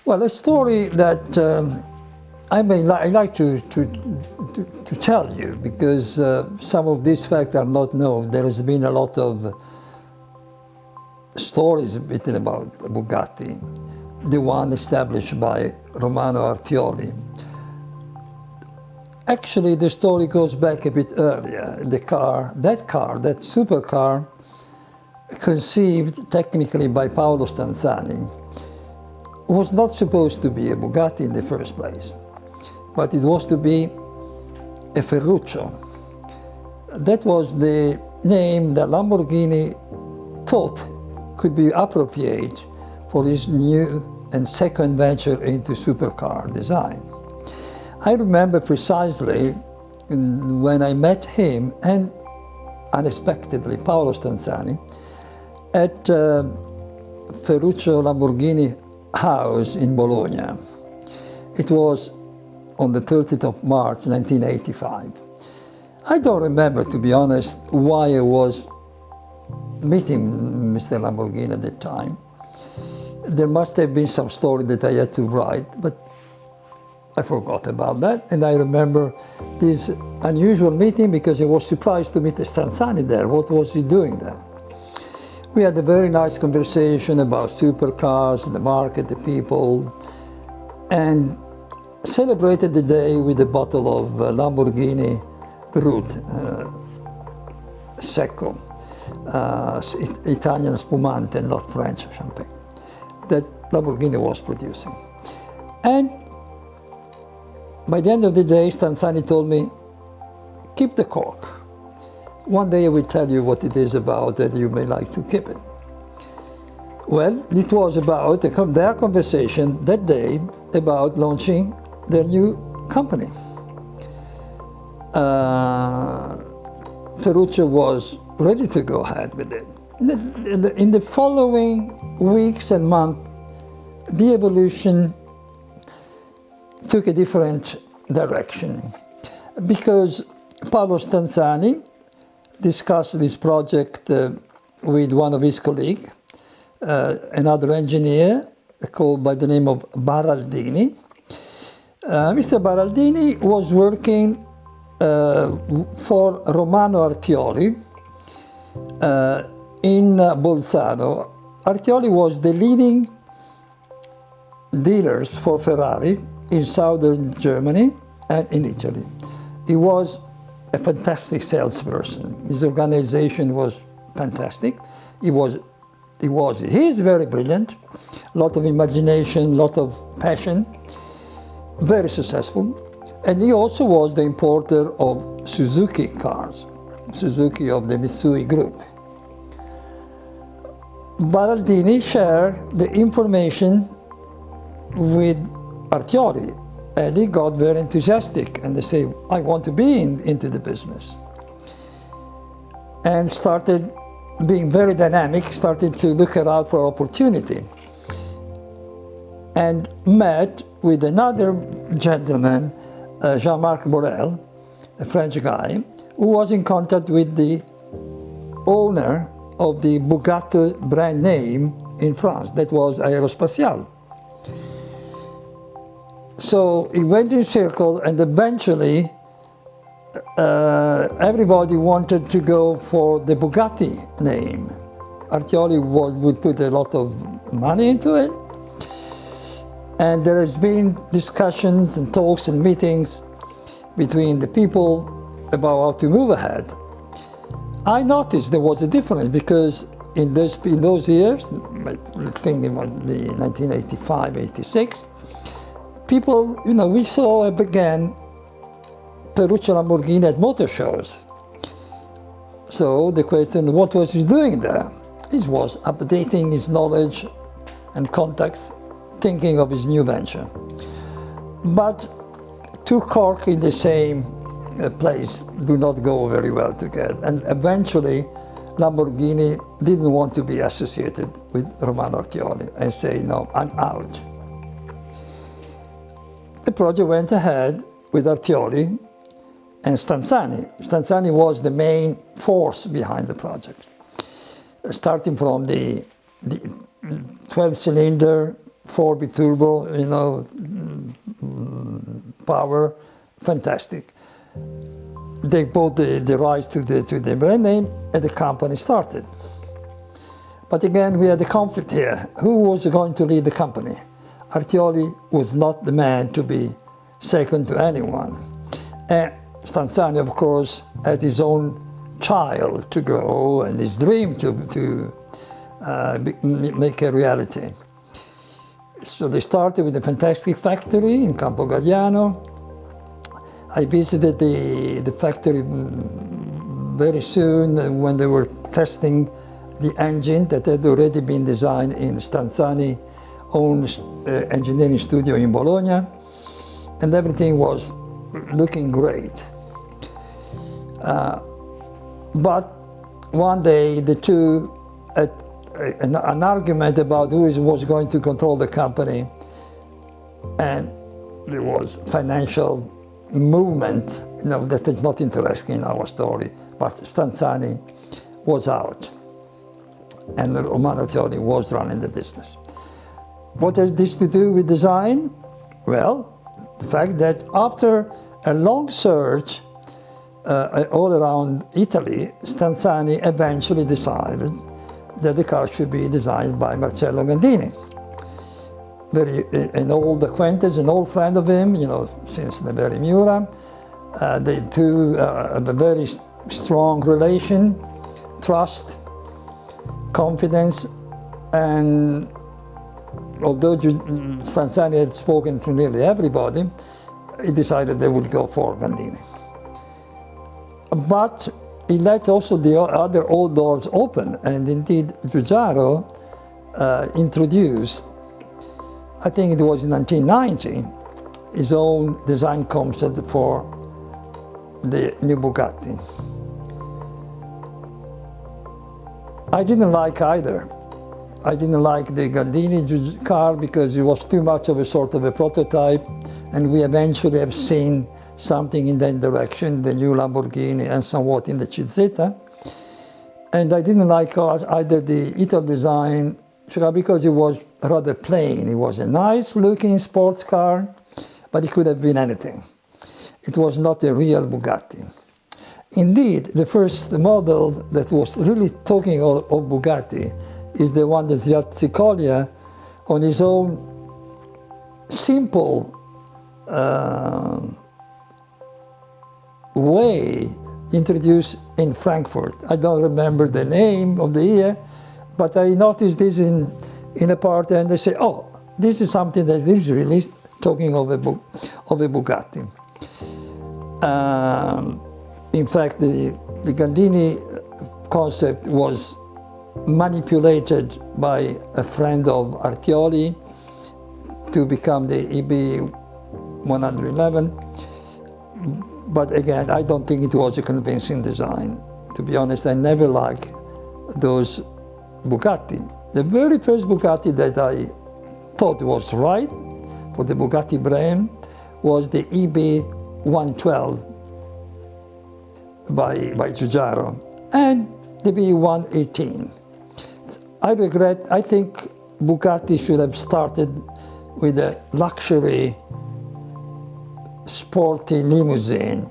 Well, a story that I like to tell you, because some of these facts are not known. There has been a lot of stories written about Bugatti. The one established by Romano Artioli. Actually, the story goes back a bit earlier. That supercar, conceived technically by Paolo Stanzani, was not supposed to be a Bugatti in the first place, but it was to be a Ferruccio. That was the name that Lamborghini thought could be appropriate for his new and second venture into supercar design. I remember precisely when I met him and unexpectedly Paolo Stanzani at Ferruccio Lamborghini house in Bologna. It was on the 30th of March 1985. I don't remember, to be honest, why I was meeting Mr. Lamborghini at that time. There must have been some story that I had to write, but I forgot about that. And I remember this unusual meeting because I was surprised to meet Stanzani there. What was he doing there? We had a very nice conversation about supercars, the market, the people, and celebrated the day with a bottle of Lamborghini Brut Secco, Italian spumante, not French champagne, that Lamborghini was producing. And by the end of the day, Stanzani told me, keep the cork. One day I will tell you what it is about and you may like to keep it. Well, it was about their conversation that day about launching their new company. Ferruccio was ready to go ahead with it. In the following weeks and months, the evolution took a different direction because Paolo Stanzani discussed this project with one of his colleagues, another engineer called by the name of Baraldini. Mr. Baraldini was working for Romano Artioli in Bolzano. Artioli was the leading dealers for Ferrari in southern Germany and in Italy. He was a fantastic salesperson. His organization was fantastic. He is very brilliant, a lot of imagination, a lot of passion, very successful. And he also was the importer of Suzuki cars, Suzuki of the Mitsui Group. Baraldini shared the information with Artioli, and he got very enthusiastic, and they say, I want to be into the business. And started being very dynamic, started to look around for opportunity. And met with another gentleman, Jean-Marc Borel, a French guy, who was in contact with the owner of the Bugatti brand name in France, that was Aerospatiale. So he went in circle, and eventually everybody wanted to go for the Bugatti name. Artioli would put a lot of money into it, and there has been discussions and talks and meetings between the people about how to move ahead. I noticed there was a difference because in those years, I think it was the 1985, 86, people, we saw and began Ferruccio Lamborghini at motor shows. So the question, what was he doing there? He was updating his knowledge and contacts, thinking of his new venture. But two corks in the same place do not go very well together. And eventually, Lamborghini didn't want to be associated with Romano Artioli and say, no, I'm out. The project went ahead with Artioli and Stanzani. Stanzani was the main force behind the project. Starting from the 12-cylinder 4 biturbo, power, fantastic. They bought the rights to the brand name, and the company started. But again, we had a conflict here. Who was going to lead the company? Artioli was not the man to be second to anyone. And Stanzani, of course, had his own child to grow and his dream to make a reality. So they started with a fantastic factory in Campo Galliano. I visited the factory very soon when they were testing the engine that had already been designed in Stanzani's own engineering studio in Bologna, and everything was looking great. But one day the two had an argument about who was going to control the company, and there was financial movement, that is not interesting in our story, but Stanzani was out, and Romano Artioli was running the business. What has this to do with design? Well, the fact that after a long search all around Italy, Stanzani eventually decided that the car should be designed by Marcello Gandini. An old acquaintance, an old friend of him, since the very Miura. They two have a very strong relation, trust, confidence, and although Stanzani had spoken to nearly everybody, he decided they would go for Gandini. But he let also the other old doors open, and indeed Giugiaro introduced, I think it was in 1990, his own design concept for the new Bugatti. I didn't like either. I didn't like the Gandini car because it was too much of a sort of a prototype, and we eventually have seen something in that direction, the new Lamborghini and somewhat in the Cizeta. And I didn't like either the Ital design because it was rather plain. It was a nice looking sports car, but it could have been anything. It was not a real Bugatti. Indeed, the first model that was really talking of Bugatti is the one that Zviazzicolia, on his own simple way, introduced in Frankfurt. I don't remember the name of the year, but I noticed this in a party, and they say, oh, this is something that is really talking of a Bugatti. In fact, the Gandini concept was manipulated by a friend of Artioli to become the EB 111. But again, I don't think it was a convincing design. To be honest, I never liked those Bugatti. The very first Bugatti that I thought was right for the Bugatti brand was the EB 112 by Giugiaro, and the B 118. I think Bugatti should have started with a luxury sporty limousine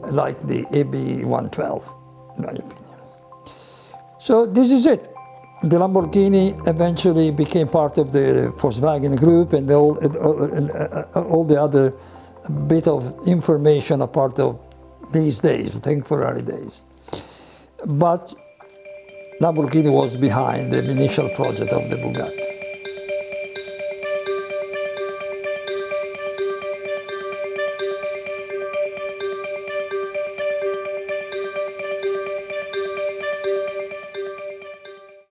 like the EB 112, in my opinion. So this is it. The Lamborghini eventually became part of the Volkswagen group, and all the other bit of information are part of these days, temporary days. But Lamborghini was behind the initial project of the Bugatti.